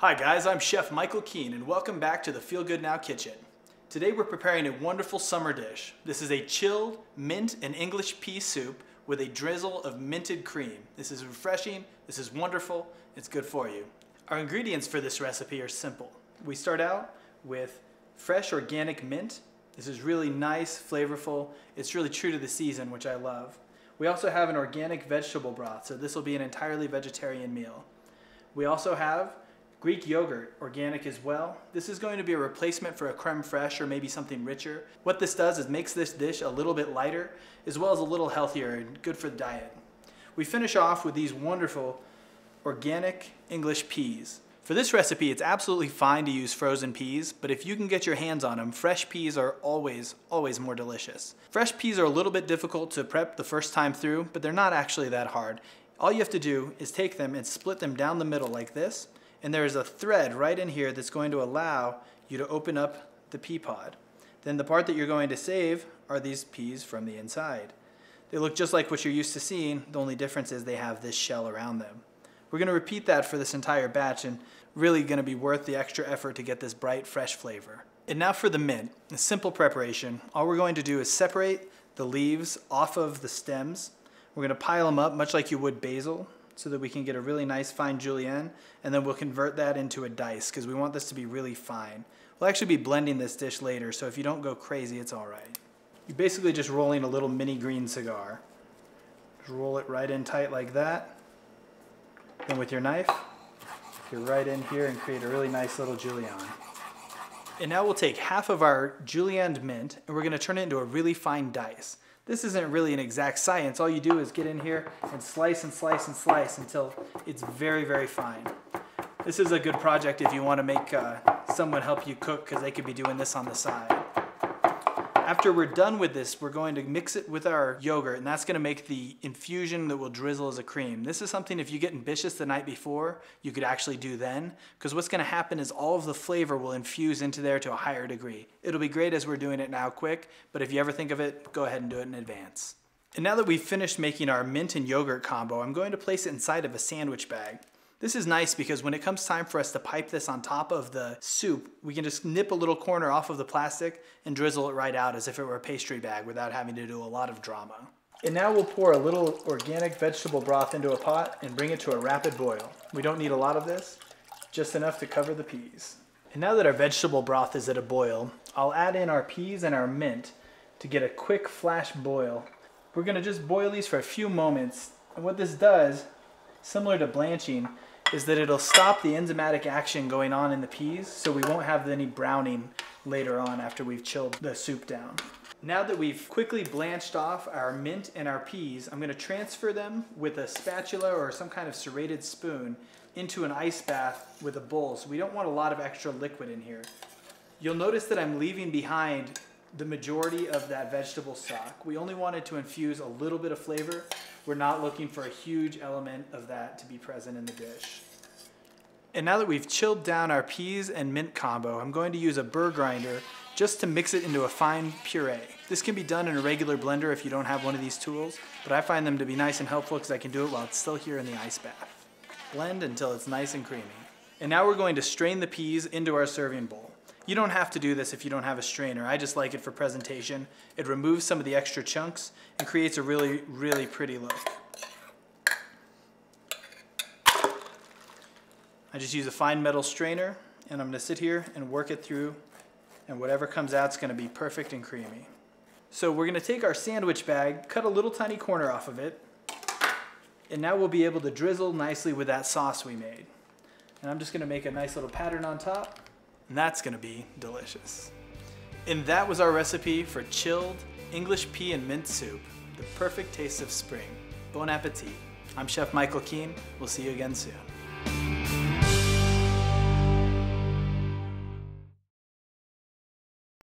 Hi guys, I'm Chef Michael Keane and welcome back to the Feel Good Now Kitchen. Today we're preparing a wonderful summer dish. This is a chilled mint and English pea soup with a drizzle of minted cream. This is refreshing, this is wonderful, it's good for you. Our ingredients for this recipe are simple. We start out with fresh organic mint. This is really nice, flavorful. It's really true to the season, which I love. We also have an organic vegetable broth, so this will be an entirely vegetarian meal. We also have Greek yogurt, organic as well. This is going to be a replacement for a creme fraiche or maybe something richer. What this does is makes this dish a little bit lighter as well as a little healthier and good for the diet. We finish off with these wonderful organic English peas. For this recipe, it's absolutely fine to use frozen peas, but if you can get your hands on them, fresh peas are always more delicious. Fresh peas are a little bit difficult to prep the first time through, but they're not actually that hard. All you have to do is take them and split them down the middle like this, and there's a thread right in here that's going to allow you to open up the pea pod. Then the part that you're going to save are these peas from the inside. They look just like what you're used to seeing, the only difference is they have this shell around them. We're going to repeat that for this entire batch and really going to be worth the extra effort to get this bright, fresh flavor. And now for the mint, a simple preparation. All we're going to do is separate the leaves off of the stems. We're going to pile them up much like you would basil so that we can get a really nice fine julienne, and then we'll convert that into a dice because we want this to be really fine. We'll actually be blending this dish later, so if you don't go crazy, it's all right. You're basically just rolling a little mini green cigar. Just roll it right in tight like that. Then with your knife, you're right in here and create a really nice little julienne. And now we'll take half of our julienned mint and we're going to turn it into a really fine dice. This isn't really an exact science. All you do is get in here and slice and slice and slice until it's very fine. This is a good project if you want to make someone help you cook because they could be doing this on the side. After we're done with this, we're going to mix it with our yogurt, and that's going to make the infusion that will drizzle as a cream. This is something if you get ambitious the night before, you could actually do then, because what's going to happen is all of the flavor will infuse into there to a higher degree. It'll be great as we're doing it now quick, but if you ever think of it, go ahead and do it in advance. And now that we've finished making our mint and yogurt combo, I'm going to place it inside of a sandwich bag. This is nice because when it comes time for us to pipe this on top of the soup, we can just nip a little corner off of the plastic and drizzle it right out as if it were a pastry bag without having to do a lot of drama. And now we'll pour a little organic vegetable broth into a pot and bring it to a rapid boil. We don't need a lot of this, just enough to cover the peas. And now that our vegetable broth is at a boil, I'll add in our peas and our mint to get a quick flash boil. We're gonna just boil these for a few moments, and what this does, similar to blanching, is that it'll stop the enzymatic action going on in the peas, so we won't have any browning later on after we've chilled the soup down. Now that we've quickly blanched off our mint and our peas, I'm going to transfer them with a spatula or some kind of serrated spoon into an ice bath with a bowl, so we don't want a lot of extra liquid in here. You'll notice that I'm leaving behind the majority of that vegetable stock. We only wanted to infuse a little bit of flavor. We're not looking for a huge element of that to be present in the dish. And now that we've chilled down our peas and mint combo, I'm going to use a burr grinder just to mix it into a fine puree. This can be done in a regular blender if you don't have one of these tools, but I find them to be nice and helpful because I can do it while it's still here in the ice bath. Blend until it's nice and creamy. And now we're going to strain the peas into our serving bowl. You don't have to do this if you don't have a strainer. I just like it for presentation. It removes some of the extra chunks and creates a really pretty look. I just use a fine metal strainer and I'm going to sit here and work it through, and whatever comes out is going to be perfect and creamy. So we're going to take our sandwich bag, cut a little tiny corner off of it, and now we'll be able to drizzle nicely with that sauce we made. And I'm just going to make a nice little pattern on top. And that's gonna be delicious. And that was our recipe for chilled English pea and mint soup, the perfect taste of spring. Bon appetit. I'm Chef Michael Keane. We'll see you again soon.